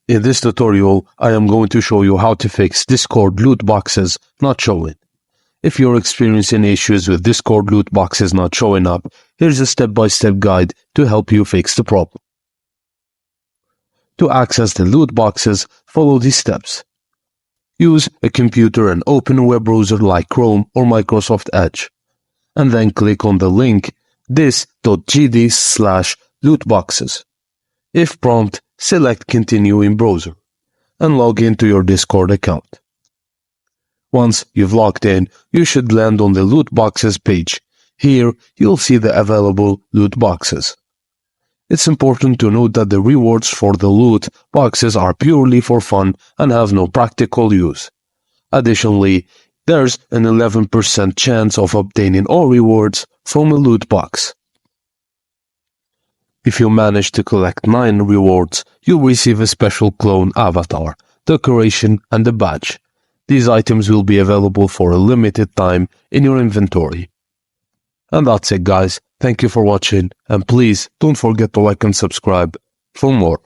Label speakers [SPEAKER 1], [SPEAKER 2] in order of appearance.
[SPEAKER 1] In this tutorial, I am going to show you how to fix Discord loot boxes not showing. If you're experiencing issues with Discord loot boxes not showing up, here's a step-by-step guide to help you fix the problem. To access the loot boxes, follow these steps. Use a computer and open a web browser like Chrome or Microsoft Edge, and then click on the link dis.gd/lootboxes. If prompt, select Continue in browser, and log into your Discord account. Once you've logged in, you should land on the loot boxes page. Here, you'll see the available loot boxes. It's important to note that the rewards for the loot boxes are purely for fun and have no practical use. Additionally, there's an 11% chance of obtaining all rewards from a loot box. If you manage to collect 9 rewards, you'll receive a special clone avatar, decoration, and a badge. These items will be available for a limited time in your inventory. And that's it, guys. Thank you for watching, and please don't forget to like and subscribe for more.